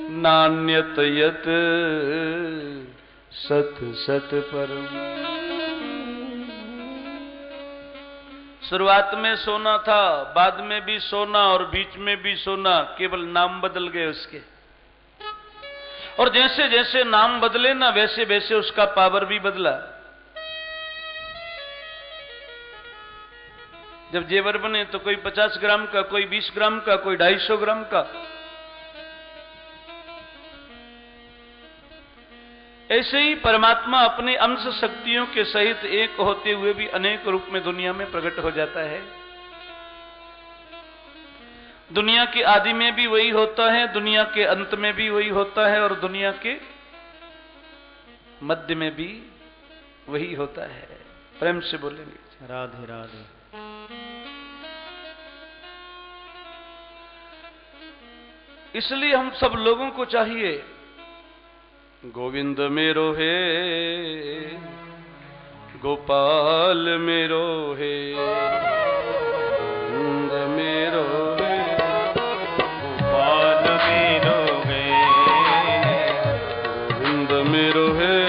नान्यत यत सत सत परम। शुरुआत में सोना था, बाद में भी सोना और बीच में भी सोना, केवल नाम बदल गए उसके। और जैसे जैसे नाम बदले ना वैसे वैसे उसका पावर भी बदला। जब जेवर बने तो कोई 50 ग्राम का, कोई 20 ग्राम का, कोई 250 ग्राम का। ऐसे ही परमात्मा अपने अंश शक्तियों के सहित एक होते हुए भी अनेक रूप में दुनिया में प्रकट हो जाता है। दुनिया के आदि में भी वही होता है, दुनिया के अंत में भी वही होता है, और दुनिया के मध्य में भी वही होता है। प्रेम से बोलेंगे राधे राधे। इसलिए हम सब लोगों को चाहिए, गोविंद मेरो है, गोपाल मेरो है, गोविंद मेरो है, गोपाल मेरो है, गोविंद मेरो है,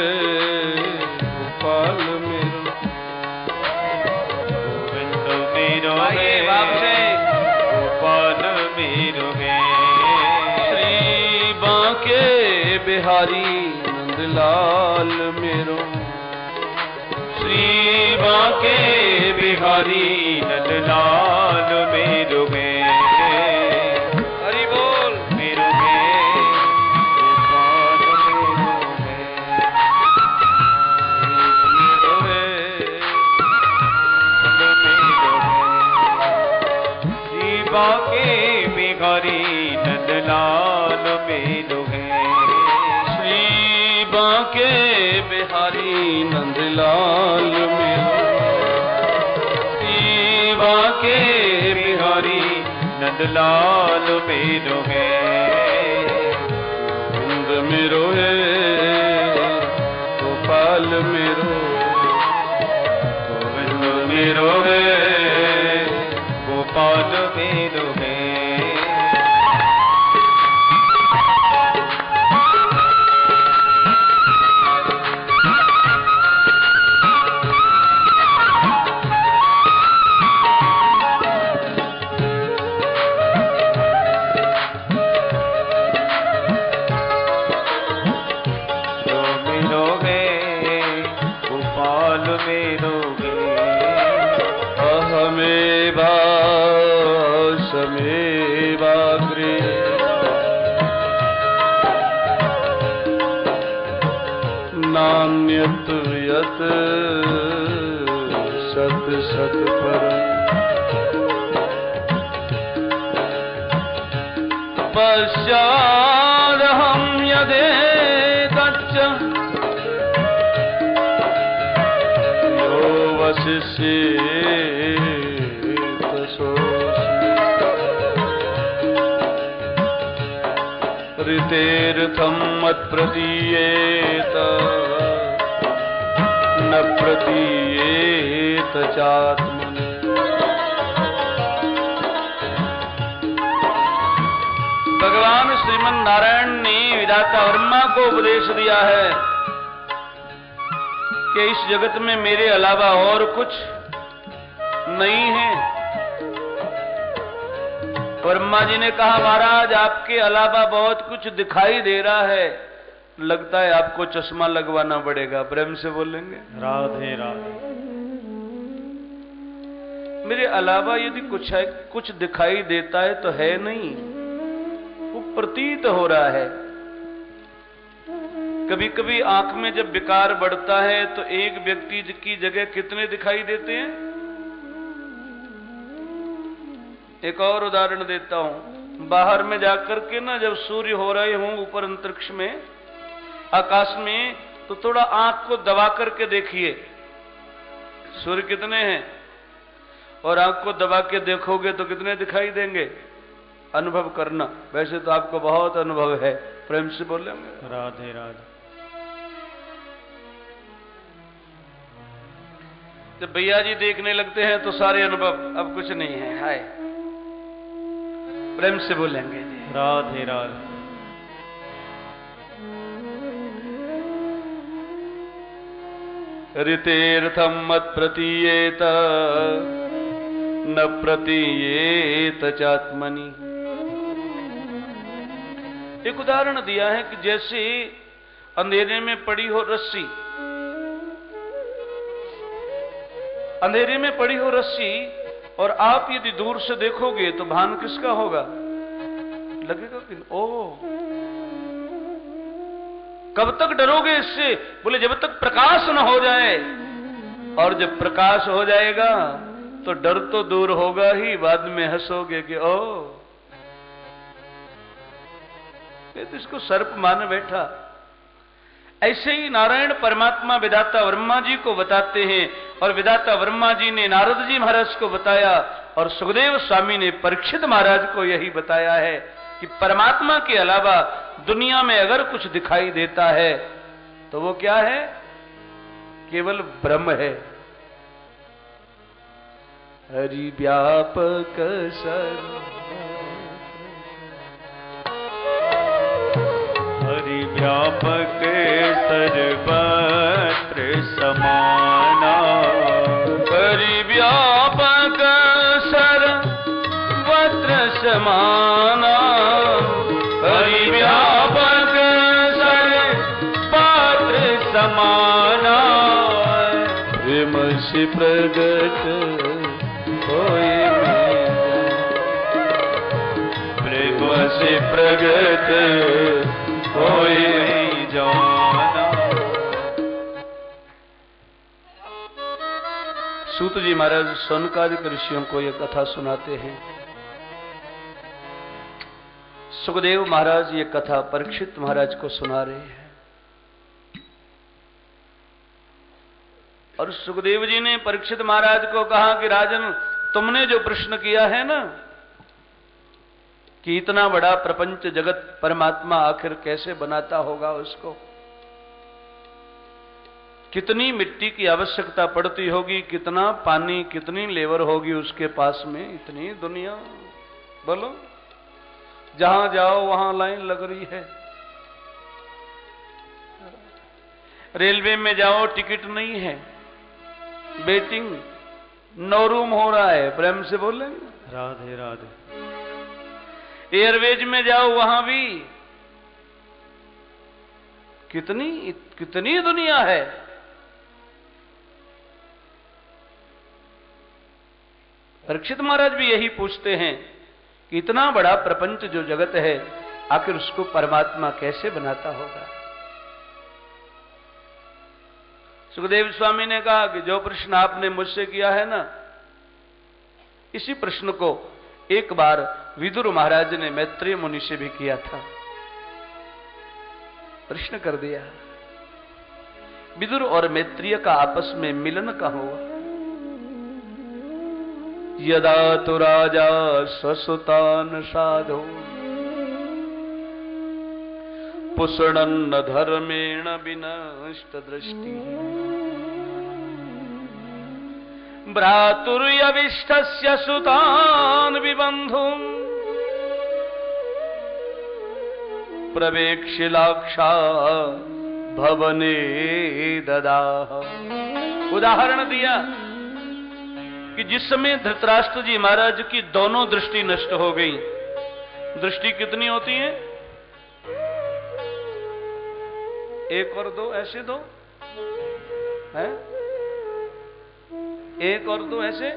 गोपाल मेरो, गोविंद मेरो है, गोपाल मेरो है। बांके बिहारी नंदलाल मेरो, श्री बांके बिहारी नंदलाल मेरो है। हरि बोल मेरो है, गोपाल मेरो है, मेरो है, मेरो है। श्री बांके बिहारी नंदलाल मेरो है। श्री बांके बिहारी नंदलाल मेरो, श्री बांके बिहारी नंदलाल मेरो है। गोविंद मेरो है, गोपाल मेरो, गोविंद मेरो है, गोपाल मेरो है। नान्यत यत सत सत परम। पश्चादहं यदेतच्च यो वसिष्येत सोऽस्मि। ऋतेर्थं मत्प्रतीयेत न प्रतीयेत चात्मनि। भगवान श्रीमन नारायण ने विधाता ब्रह्मा को उपदेश दिया है कि इस जगत में मेरे अलावा और कुछ नहीं है। ब्रह्मा जी ने कहा, महाराज आपके अलावा बहुत कुछ दिखाई दे रहा है, लगता है आपको चश्मा लगवाना पड़ेगा। प्रेम से बोलेंगे राधे राधे। मेरे अलावा यदि कुछ दिखाई देता है तो है नहीं, वो प्रतीत हो रहा है। कभी कभी आंख में जब विकार बढ़ता है तो एक व्यक्ति की जगह कितने दिखाई देते हैं। एक और उदाहरण देता हूं। बाहर में जाकर के ना, जब सूर्य हो रहे हों ऊपर अंतरिक्ष में, आकाश में, तो थोड़ा आंख को दबा करके देखिए सूर्य कितने हैं, और आंख को दबा के देखोगे तो कितने दिखाई देंगे। अनुभव करना। वैसे तो आपको बहुत अनुभव है, प्रेम से बोलेंगे राधे राधे। जब भैया जी देखने लगते हैं तो सारे अनुभव, अब कुछ नहीं है। हाय, प्रेम से बोलेंगे जी राधे राधे। ऋतेर्थम मत प्रतीयेत न प्रतीयेत चात्मनि। एक उदाहरण दिया है कि जैसे अंधेरे में पड़ी हो रस्सी, अंधेरे में पड़ी हो रस्सी और आप यदि दूर से देखोगे तो भान किसका होगा? लगेगा कि ओ, कब तक डरोगे इससे? बोले जब तक प्रकाश न हो जाए, और जब प्रकाश हो जाएगा तो डर तो दूर होगा ही, बाद में हंसोगे कि ओ, ये तो इसको सर्प मान बैठा। ऐसे ही नारायण परमात्मा विधाता ब्रह्मा जी को बताते हैं, और विधाता ब्रह्मा जी ने नारद जी महाराज को बताया, और सुखदेव स्वामी ने परीक्षित महाराज को यही बताया है कि परमात्मा के अलावा दुनिया में अगर कुछ दिखाई देता है तो वो क्या है? केवल ब्रह्म है। हरि व्यापक सर्व, हरि व्यापक सर्वत्र समाना, हरि व्यापक सर्वत्र समाना, हरि व्यापक सर्वत्र समाना, प्रेम से प्रगट होए प्रेम से प्रगट होए जाना। सूत जी महाराज सौनकादिक ऋषियों को यह कथा सुनाते हैं। सुखदेव महाराज ये कथा परीक्षित महाराज को सुना रहे हैं, और सुखदेव जी ने परीक्षित महाराज को कहा कि राजन, तुमने जो प्रश्न किया है ना कि इतना बड़ा प्रपंच जगत परमात्मा आखिर कैसे बनाता होगा, उसको कितनी मिट्टी की आवश्यकता पड़ती होगी, कितना पानी, कितनी लेबर होगी उसके पास में, इतनी दुनिया, बोलो जहां जाओ वहां लाइन लग रही है। रेलवे में जाओ टिकट नहीं है, वेटिंग, नो रूम हो रहा है, प्रेम से बोलेंगे राधे राधे। एयरवेज में जाओ वहां भी कितनी दुनिया है। परीक्षित महाराज भी यही पूछते हैं कि इतना बड़ा प्रपंच जो जगत है, आखिर उसको परमात्मा कैसे बनाता होगा। सुखदेव स्वामी ने कहा कि जो प्रश्न आपने मुझसे किया है ना, इसी प्रश्न को एक बार विदुर महाराज ने मैत्रेय मुनि से भी किया था। प्रश्न कर दिया, विदुर और मैत्रेय का आपस में मिलन का हुआ। यदा तो राजा स्वसुतान साधो पुष्णन्न धर्मेण विनष्ट दृष्टि भ्रातुर्यविष्टस्य सुतान विबंधुम प्रवेक्षिलाक्षा भवने ददाह। उदाहरण दिया कि जिस समय धृतराष्ट्र जी महाराज की दोनों दृष्टि नष्ट हो गई। दृष्टि कितनी होती है? एक और दो, ऐसे दो है, एक और दो ऐसे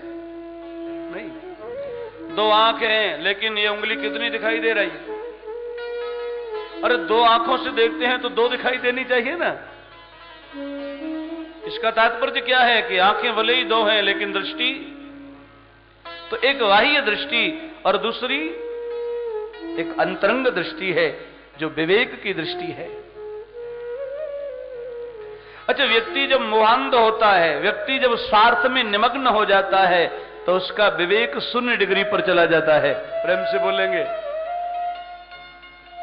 नहीं। दो आंख हैं लेकिन ये उंगली कितनी दिखाई दे रही है? अरे दो आंखों से देखते हैं तो दो दिखाई देनी चाहिए ना। इसका तात्पर्य क्या है कि आंखें भले ही दो हैं लेकिन दृष्टि तो एक बाह्य दृष्टि और दूसरी एक अंतरंग दृष्टि है जो विवेक की दृष्टि है। अच्छा, व्यक्ति जब मोहांध होता है, व्यक्ति जब स्वार्थ में निमग्न हो जाता है तो उसका विवेक 0 डिग्री पर चला जाता है। प्रेम से बोलेंगे,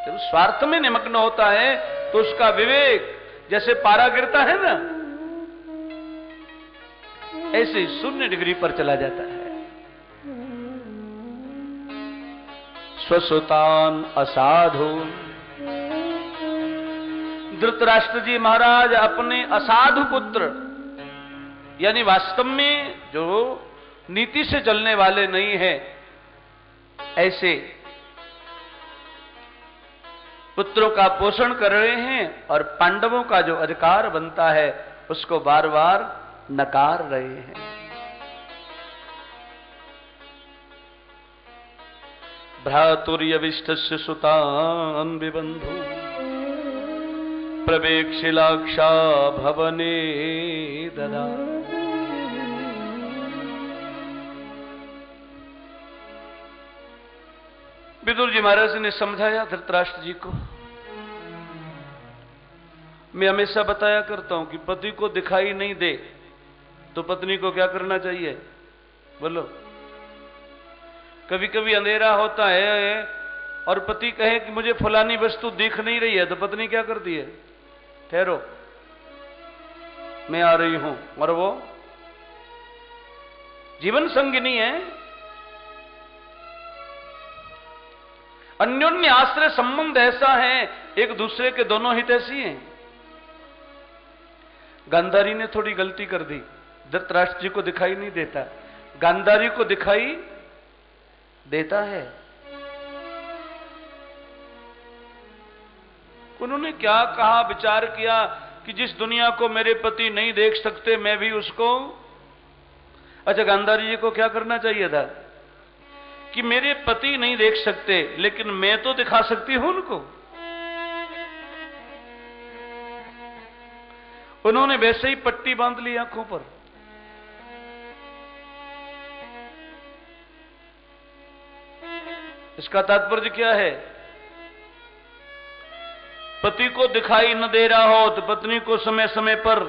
जब स्वार्थ में निमग्न होता है तो उसका विवेक जैसे पारा गिरता है ना, ऐसे 0 डिग्री पर चला जाता है। स्वसुतान असाधु, धृतराष्ट्र जी महाराज अपने असाधु पुत्र यानी वास्तव में जो नीति से चलने वाले नहीं है, ऐसे पुत्रों का पोषण कर रहे हैं और पांडवों का जो अधिकार बनता है उसको बार बार नकार रहे हैं। भ्रातुर्यविष्टस्य सुतान् विबन्धु प्रवेक्षिलाक्षा भवने ददा। विदुर जी महाराज ने समझाया धृतराष्ट्र जी को। मैं हमेशा बताया करता हूं कि पति को दिखाई नहीं दे तो पत्नी को क्या करना चाहिए, बोलो। कभी कभी अंधेरा होता है और पति कहे कि मुझे फलानी वस्तु दिख नहीं रही है, तो पत्नी क्या करती है, ठहरो मैं आ रही हूं, और वो जीवन संगिनी है। अन्योन्य आश्रय संबंध ऐसा है, एक दूसरे के दोनों हितैषी हैं। गांधारी ने थोड़ी गलती कर दी, धृतराष्ट्र जी को दिखाई नहीं देता, गांधारी को दिखाई देता है। उन्होंने क्या कहा, विचार किया कि जिस दुनिया को मेरे पति नहीं देख सकते मैं भी उसको। अच्छा, गांधारी जी को क्या करना चाहिए था कि मेरे पति नहीं देख सकते लेकिन मैं तो दिखा सकती हूं उनको। उन्होंने वैसे ही पट्टी बांध ली आंखों पर। इसका तात्पर्य क्या है, पति को दिखाई न दे रहा हो तो पत्नी को समय समय पर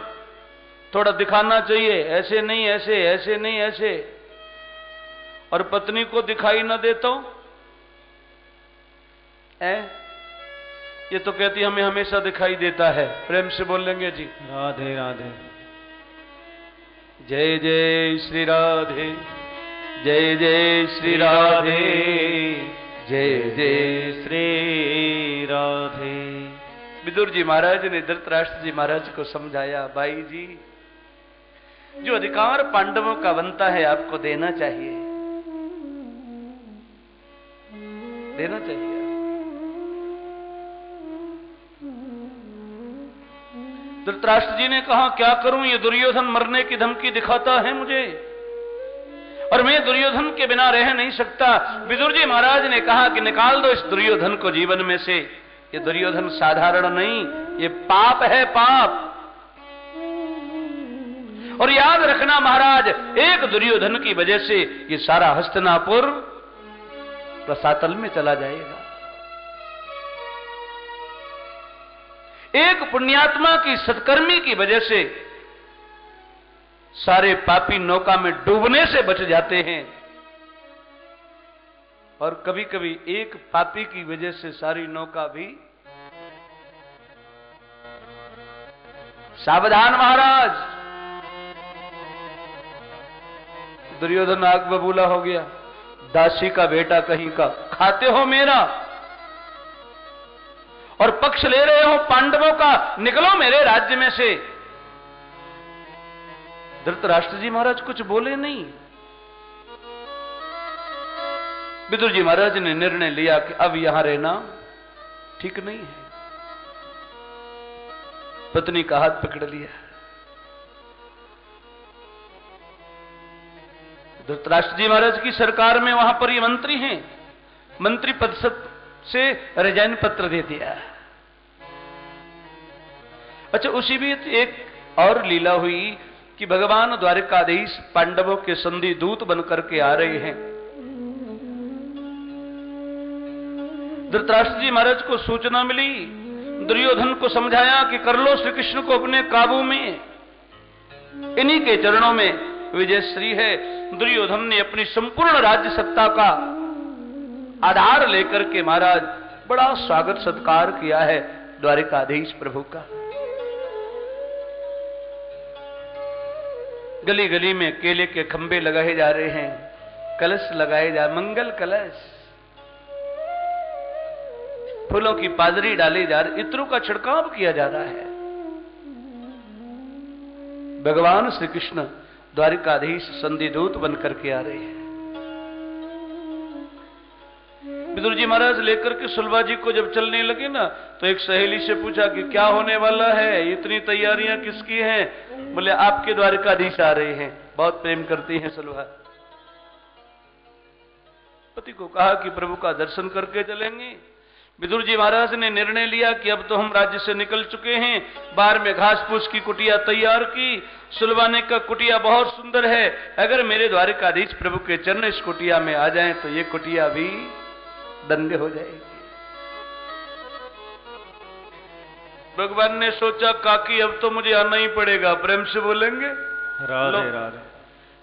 थोड़ा दिखाना चाहिए, ऐसे नहीं ऐसे, ऐसे नहीं ऐसे। और पत्नी को दिखाई न दे तो ये तो कहती हमें हमेशा दिखाई देता है। प्रेम से बोलेंगे जी, राधे राधे। जय जय श्री राधे, जय जय श्री राधे, जय जय श्री राधे। विदुर जी महाराज ने धृतराष्ट्र जी महाराज को समझाया, भाई जी जो अधिकार पांडवों का बनता है आपको देना चाहिए, देना चाहिए। धृतराष्ट्र जी ने कहा क्या करूं, ये दुर्योधन मरने की धमकी दिखाता है मुझे और मैं दुर्योधन के बिना रह नहीं सकता। विदुर जी महाराज ने कहा कि निकाल दो इस दुर्योधन को जीवन में से। ये दुर्योधन साधारण नहीं, ये पाप है, पाप। और याद रखना महाराज, एक दुर्योधन की वजह से ये सारा हस्तिनापुर रसातल में चला जाएगा। एक पुण्यात्मा की, सत्कर्मी की वजह से सारे पापी नौका में डूबने से बच जाते हैं और कभी कभी एक पापी की वजह से सारी नौका भी। सावधान महाराज, दुर्योधन आग बबूला हो गया, दासी का बेटा कहीं का, खाते हो मेरा और पक्ष ले रहे हो पांडवों का, निकलो मेरे राज्य में से। धृतराष्ट्र जी महाराज कुछ बोले नहीं। विदुर जी महाराज ने निर्णय लिया कि अब यहां रहना ठीक नहीं है। पत्नी का हाथ पकड़ लिया। धृतराष्ट्र जी महाराज की सरकार में वहां पर ये मंत्री हैं, मंत्री पद से रिजाइन पत्र दे दिया। अच्छा, उसी बीच एक और लीला हुई कि भगवान द्वारिकाधीश पांडवों के संधि दूत बनकर के आ रहे हैं। धृतराष्ट्र जी महाराज को सूचना मिली, दुर्योधन को समझाया कि कर लो श्री कृष्ण को अपने काबू में, इन्हीं के चरणों में विजयश्री है। दुर्योधन ने अपनी संपूर्ण राज्य सत्ता का आधार लेकर के महाराज बड़ा स्वागत सत्कार किया है द्वारिकाधीश प्रभु का। गली गली में केले के खंबे लगाए जा रहे हैं, कलश लगाए जा, मंगल कलश, फूलों की पादरी डाली जा रही, इत्रों का छिड़काव किया जा रहा है। भगवान श्री कृष्ण द्वारिकाधीश संधिदूत बन करके आ रहे हैं। विदुर जी महाराज लेकर के सुलभा जी को जब चलने लगे ना, तो एक सहेली से पूछा कि क्या होने वाला है, इतनी तैयारियां किसकी हैं? बोले आपके द्वारिकाधीश आ रहे हैं। बहुत प्रेम करती हैं सुलभा। पति को कहा कि प्रभु का दर्शन करके चलेंगे। विदुर जी महाराज ने निर्णय लिया कि अब तो हम राज्य से निकल चुके हैं। बाहर में घास फूस की कुटिया तैयार की। सुलभा ने कहा कुटिया बहुत सुंदर है, अगर मेरे द्वारिकाधीश प्रभु के चरण इस कुटिया में आ जाएं तो ये कुटिया भी धन्य हो जाएगी। भगवान ने सोचा काकी अब तो मुझे आना ही पड़ेगा। प्रेम से बोलेंगे राधे राधे।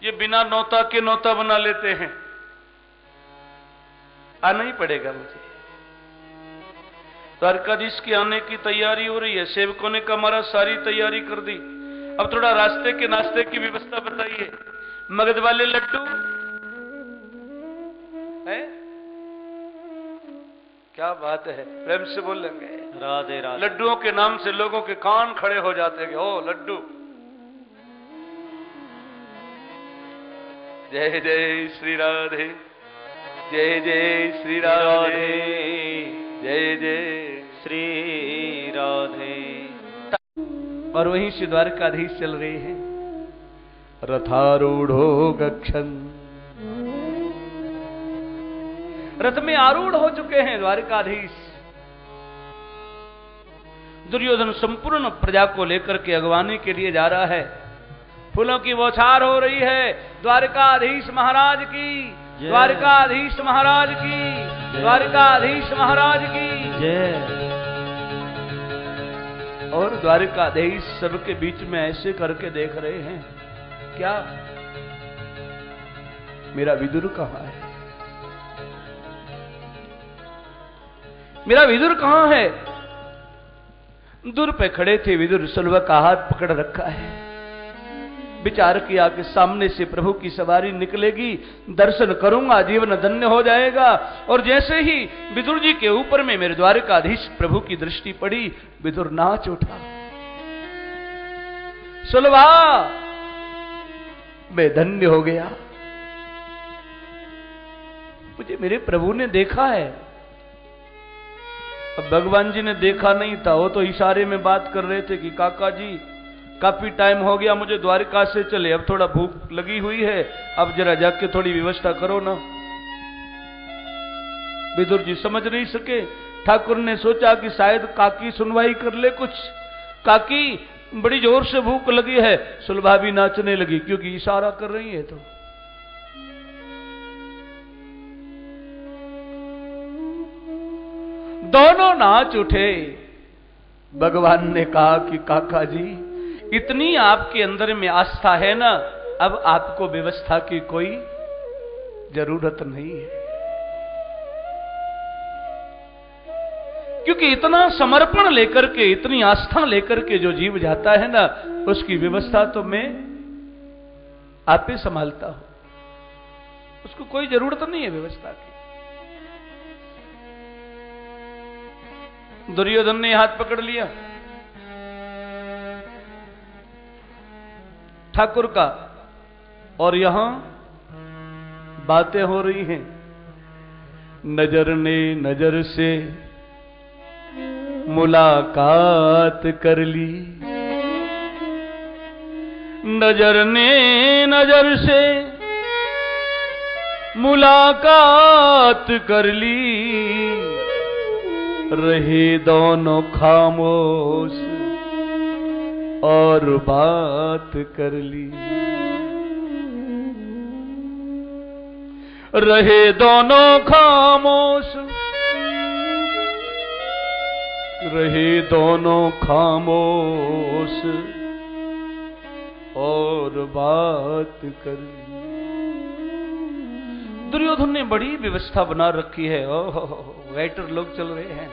ये बिना नौता के नौता बना लेते हैं, आना ही पड़ेगा मुझे। द्वारकाधीश के आने की तैयारी हो रही है। सेवकों ने कहा महाराज सारी तैयारी कर दी, अब थोड़ा रास्ते के नाश्ते की व्यवस्था बताइए। मगध वाले लड्डू है? क्या बात है, प्रेम से बोलेंगे राधे राधे। लड्डुओं के नाम से लोगों के कान खड़े हो जाते हैं। ओ लड्डू, जय जय श्री राधे, जय जय श्री राधे, जय जय श्री राधे। और वहीं से द्वारकाधीश चल रहे हैं। रथारूढ़ो गच्छन्, रथ में आरूढ़ हो चुके हैं द्वारकाधीश। दुर्योधन संपूर्ण प्रजा को लेकर के अगवानी के लिए जा रहा है। फूलों की बौछार हो रही है। द्वारकाधीश महाराज की, द्वारकाधीश महाराज की, द्वारकाधीश महाराज की जय। और द्वारकाधीश सबके बीच में ऐसे करके देख रहे हैं, क्या मेरा विदुर कहां है? मेरा विदुर कहां है? दूर पे खड़े थे विदुर, सुलभा का हाथ पकड़ रखा है। विचार किया कि सामने से प्रभु की सवारी निकलेगी, दर्शन करूंगा, जीवन धन्य हो जाएगा। और जैसे ही विदुर जी के ऊपर में मेरे द्वारकाधीश प्रभु की दृष्टि पड़ी, विदुर नाच उठा। सुलभा मैं धन्य हो गया, मुझे मेरे प्रभु ने देखा है। अब भगवान जी ने देखा नहीं था, वो तो इशारे में बात कर रहे थे कि काका जी काफी टाइम हो गया, मुझे द्वारिका से चले, अब थोड़ा भूख लगी हुई है, अब जरा जाके थोड़ी व्यवस्था करो ना। विदुर जी समझ नहीं सके। ठाकुर ने सोचा कि शायद काकी सुनवाई कर ले कुछ। काकी बड़ी जोर से भूख लगी है। सुलभा भी नाचने लगी क्योंकि इशारा कर रही है। तो दोनों नाच उठे। भगवान ने कहा कि काका जी इतनी आपके अंदर में आस्था है ना, अब आपको व्यवस्था की कोई जरूरत नहीं है, क्योंकि इतना समर्पण लेकर के, इतनी आस्था लेकर के जो जीव जाता है ना, उसकी व्यवस्था तो मैं आप ही संभालता हूं, उसको कोई जरूरत नहीं है व्यवस्था की। दुर्योधन ने हाथ पकड़ लिया ठाकुर का, और यहां बातें हो रही हैं। नजर ने नजर से मुलाकात कर ली, नजर ने नजर से मुलाकात कर ली, रहे दोनों खामोश और बात कर ली, रहे दोनों खामोश, रहे दोनों खामोश और बात कर ली। दुर्योधन ने बड़ी व्यवस्था बना रखी है। ओह वेटर लोग चल रहे हैं,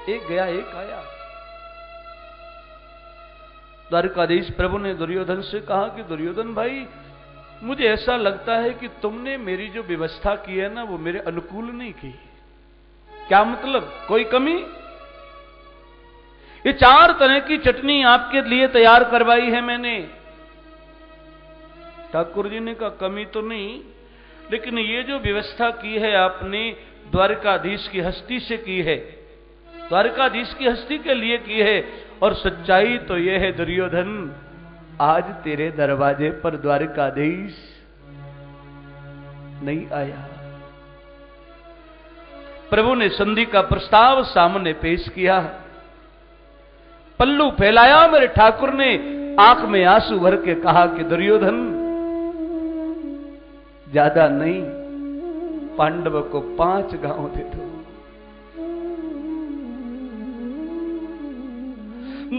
एक गया एक आया। द्वारकाधीश प्रभु ने दुर्योधन से कहा कि दुर्योधन भाई, मुझे ऐसा लगता है कि तुमने मेरी जो व्यवस्था की है ना, वो मेरे अनुकूल नहीं की। क्या मतलब? कोई कमी? ये 4 तरह की चटनी आपके लिए तैयार करवाई है मैंने। ठाकुर जी ने कहा कमी तो नहीं, लेकिन ये जो व्यवस्था की है आपने द्वारकाधीश की हस्ती से की है, द्वारकाधीश की हस्ती के लिए की है। और सच्चाई तो यह है दुर्योधन, आज तेरे दरवाजे पर द्वारकाधीश नहीं आया। प्रभु ने संधि का प्रस्ताव सामने पेश किया, पल्लू फैलाया मेरे ठाकुर ने, आंख में आंसू भर के कहा कि दुर्योधन ज्यादा नहीं, पांडव को 5 गांव दे दो।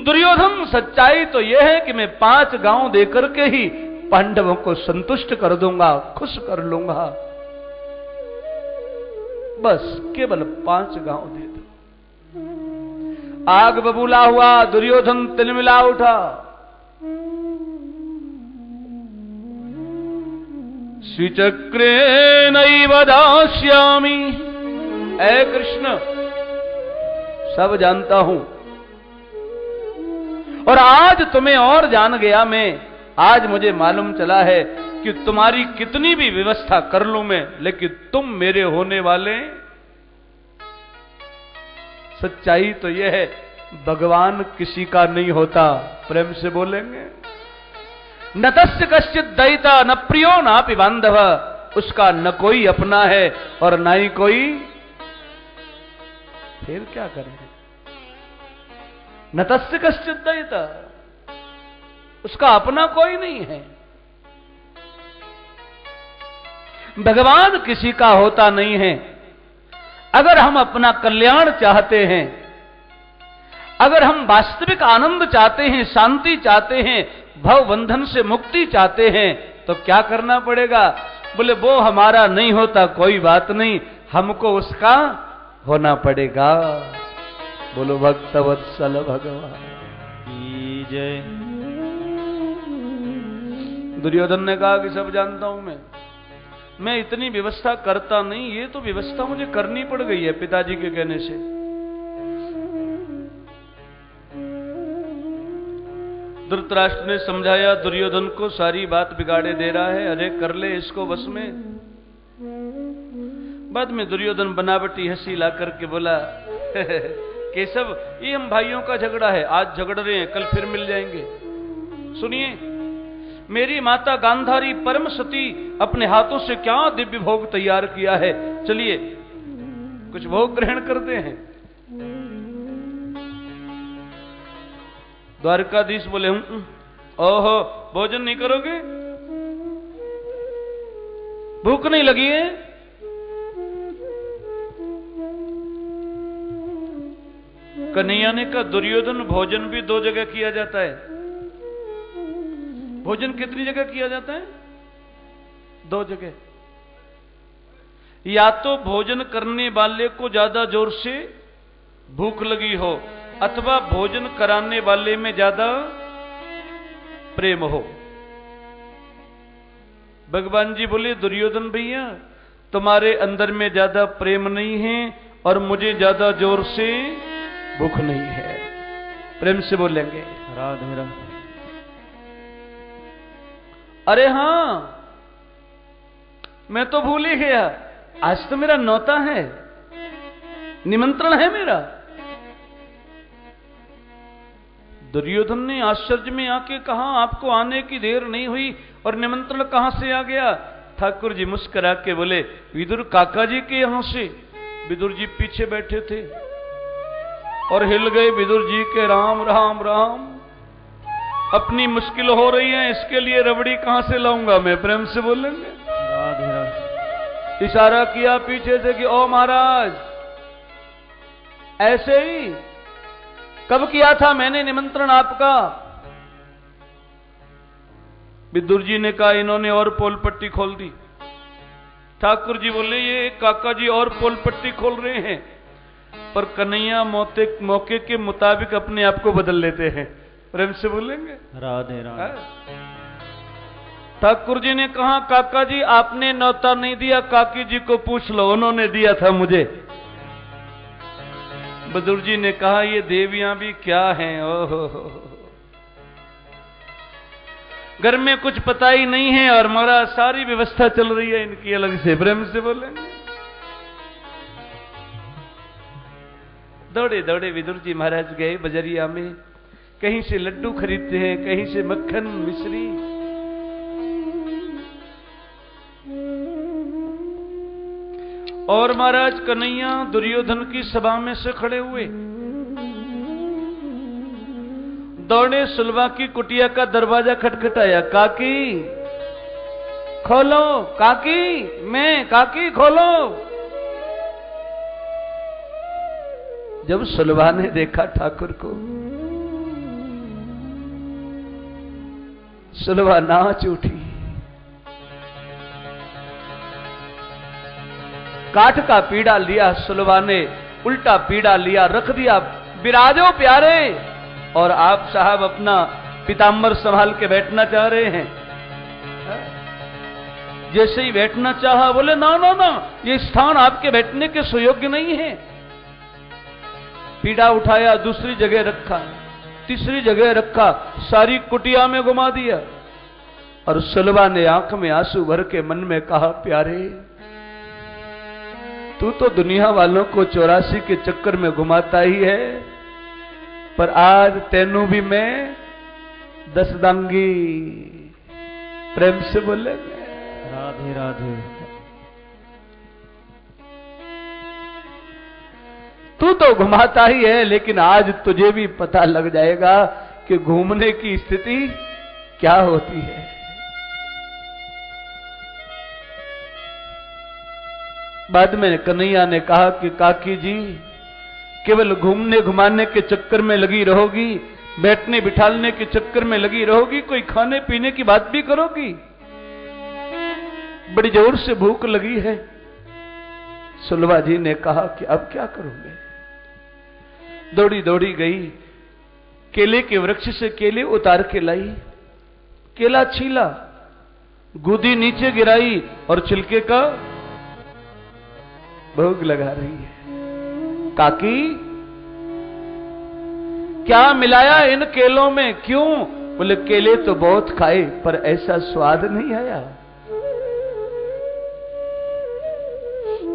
दुर्योधन सच्चाई तो यह है कि मैं 5 गांव देकर के ही पांडवों को संतुष्ट कर दूंगा, खुश कर लूंगा, बस केवल 5 गांव दे दो। आग बबूला हुआ, दुर्योधन तिलमिला उठा। श्रीचक्रे नैव दास्यामि, ऐ कृष्ण सब जानता हूं, और आज तुम्हें और जान गया मैं, आज मुझे मालूम चला है कि तुम्हारी कितनी भी व्यवस्था कर लूं मैं, लेकिन तुम मेरे होने वाले। सच्चाई तो यह है भगवान किसी का नहीं होता, प्रेम से बोलेंगे। न तस्य कश्चित दयिता न प्रियो नापि बांधव, उसका न कोई अपना है और न ही कोई, फिर क्या करें। न तस्य कश्चित दयिता, उसका अपना कोई नहीं है। भगवान किसी का होता नहीं है। अगर हम अपना कल्याण चाहते हैं, अगर हम वास्तविक आनंद चाहते हैं, शांति चाहते हैं, भव बंधन से मुक्ति चाहते हैं, तो क्या करना पड़ेगा? बोले वो हमारा नहीं होता कोई बात नहीं, हमको उसका होना पड़ेगा। बोलो भक्तवत्सल भगवान की जय। दुर्योधन ने कहा कि सब जानता हूं मैं इतनी व्यवस्था करता नहीं, ये तो व्यवस्था मुझे करनी पड़ गई है पिताजी के कहने से। धृतराष्ट्र ने समझाया दुर्योधन को, सारी बात बिगाड़े दे रहा है, अरे कर ले इसको बस में। बाद में दुर्योधन बनावटी हंसी ला करके बोला केशव ये हम भाइयों का झगड़ा है, आज झगड़ रहे हैं, कल फिर मिल जाएंगे। सुनिए, मेरी माता गांधारी परम सती अपने हाथों से क्या दिव्य भोग तैयार किया है, चलिए कुछ भोग ग्रहण करते हैं। द्वारकाधीश बोले ओहो भोजन नहीं करोगे, भूख नहीं लगी है? कन्हैया ने कहा दुर्योधन भोजन भी 2 जगह किया जाता है। भोजन कितनी जगह किया जाता है? 2 जगह। या तो भोजन करने वाले को ज्यादा जोर से भूख लगी हो, अथवा भोजन कराने वाले में ज्यादा प्रेम हो। भगवान जी बोले दुर्योधन भैया तुम्हारे अंदर में ज्यादा प्रेम नहीं है और मुझे ज्यादा जोर से भूख नहीं है। प्रेम से बोलेंगे राधे राधे। अरे हां मैं तो भूल ही गया, आज तो मेरा नौता है, निमंत्रण है मेरा। दुर्योधन ने आश्चर्य में आके कहा आपको आने की देर नहीं हुई और निमंत्रण कहां से आ गया? ठाकुर जी मुस्कुरा के बोले विदुर काका जी के यहां से। विदुर जी पीछे बैठे थे और हिल गए विदुर जी के, राम राम राम, अपनी मुश्किल हो रही है, इसके लिए रबड़ी कहां से लाऊंगा मैं? प्रेम से बोलेंगे राधे राधे। इशारा किया पीछे से कि ओ महाराज, ऐसे ही कब किया था मैंने निमंत्रण आपका? विदुर जी ने कहा इन्होंने और पोल पट्टी खोल दी। ठाकुर जी बोले ये काका जी और पोल पट्टी खोल रहे हैं, पर कन्हैया मौके के मुताबिक अपने आप को बदल लेते हैं। प्रेम से बोलेंगे राधे राधे। ठाकुर जी ने कहा काका जी आपने न्योता नहीं दिया, काकी जी को पूछ लो, उन्होंने दिया था मुझे। बदुर जी ने कहा ये देवियां भी क्या हैं, ओहो घर में कुछ पता ही नहीं है और महाराज सारी व्यवस्था चल रही है इनकी अलग से, प्रेम से बोलेंगे। दौड़े दौड़े विदुर जी महाराज गए बजरिया में, कहीं से लड्डू खरीदते हैं, कहीं से मक्खन मिश्री। और महाराज कन्हैया दुर्योधन की सभा में से खड़े हुए, दौड़े सुलभा की कुटिया का दरवाजा खटखटाया, काकी खोलो, काकी मैं, काकी खोलो। जब सुलभा ने देखा ठाकुर को, सुलभा नाच उठी। काठ का पीड़ा लिया सुलभा ने, उल्टा पीड़ा लिया, रख दिया, विराजो प्यारे। और आप साहब अपना पीताम्बर संभाल के बैठना चाह रहे हैं। जैसे ही बैठना चाहा बोले ना ना ना, ये स्थान आपके बैठने के सुयोग्य नहीं है। पीड़ा उठाया, दूसरी जगह रखा, तीसरी जगह रखा, सारी कुटिया में घुमा दिया। और सुलभा ने आंख में आंसू भर के मन में कहा, प्यारे तू तो दुनिया वालों को 84 के चक्कर में घुमाता ही है, पर आज तेनू भी मैं दस दांगी। प्रेम से बोले राधे राधे। तू तो घुमाता ही है, लेकिन आज तुझे भी पता लग जाएगा कि घूमने की स्थिति क्या होती है। बाद में कन्हैया ने कहा कि काकी जी केवल घूमने घुमाने के चक्कर में लगी रहोगी, बैठने बिठालने के चक्कर में लगी रहोगी, कोई खाने पीने की बात भी करोगी? बड़ी जोर से भूख लगी है। सुलभा जी ने कहा कि अब क्या करोगे? दौड़ी दौड़ी गई, केले के वृक्ष से केले उतार के लाई, केला छीला, गुदी नीचे गिराई और छिलके का भोग लगा रही है। काकी क्या मिलाया इन केलों में, क्यों? बोले केले तो बहुत खाए पर ऐसा स्वाद नहीं आया।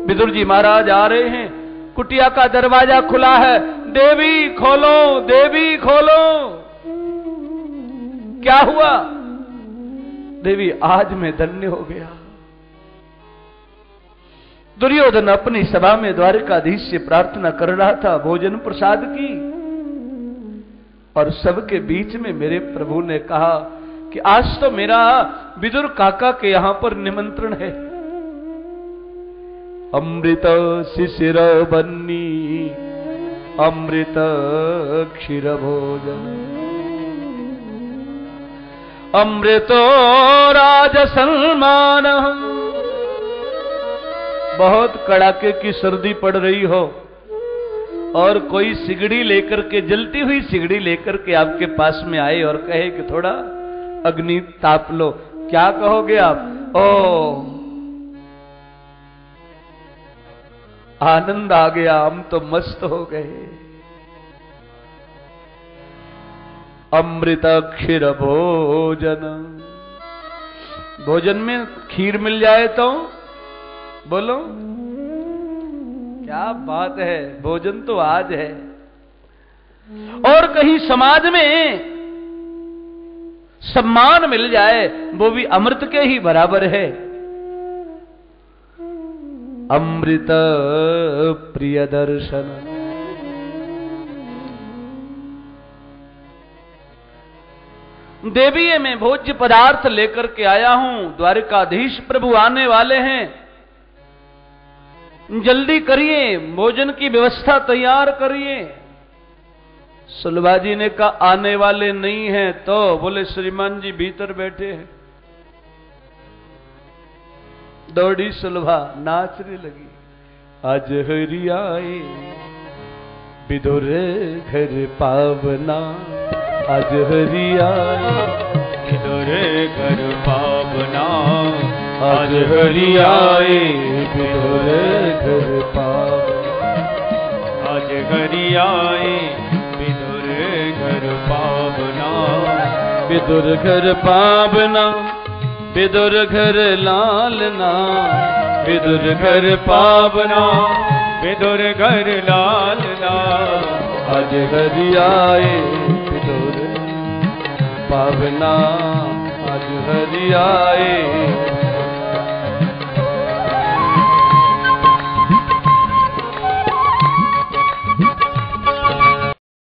विदुर जी महाराज आ रहे हैं, कुटिया का दरवाजा खुला है, देवी खोलो, देवी खोलो। क्या हुआ? देवी आज मैं धन्य हो गया। दुर्योधन अपनी सभा में द्वारकाधीश से प्रार्थना कर रहा था भोजन प्रसाद की, और सबके बीच में मेरे प्रभु ने कहा कि आज तो मेरा विदुर काका के यहां पर निमंत्रण है। अमृत शिशिर बन्नी अमृत क्षीर भोजन अमृतो राज सन्मान। बहुत कड़ाके की सर्दी पड़ रही हो और कोई सिगड़ी लेकर के, जलती हुई सिगड़ी लेकर के आपके पास में आए और कहे कि थोड़ा अग्नि ताप लो, क्या कहोगे आप? ओ आनंद आ गया, हम तो मस्त हो गए। अमृत क्षीर भोजन, भोजन में खीर मिल जाए तो बोलो क्या बात है, भोजन तो आज है। और कहीं समाज में सम्मान मिल जाए वो भी अमृत के ही बराबर है। अमृत प्रिय दर्शन, देवीये में भोज्य पदार्थ लेकर के आया हूं, द्वारकाधीश प्रभु आने वाले हैं, जल्दी करिए, भोजन की व्यवस्था तैयार करिए। सुलभा जी ने कहा आने वाले नहीं हैं तो? बोले श्रीमान जी भीतर बैठे हैं। दौड़ी सुलभा, नाचने लगी, आज हरि आए विदुर घर पावना, आज हरि आए विदुर घर पावना, आज हरि आए विदुर घर पावना, आज आज हरि आए विदुर घर पावना। विदुर घर पावना विदुर घर लालना। विदुर घर पावना विदुर घर लालना। आज हरि आए विदुर पावना। आज हरि आए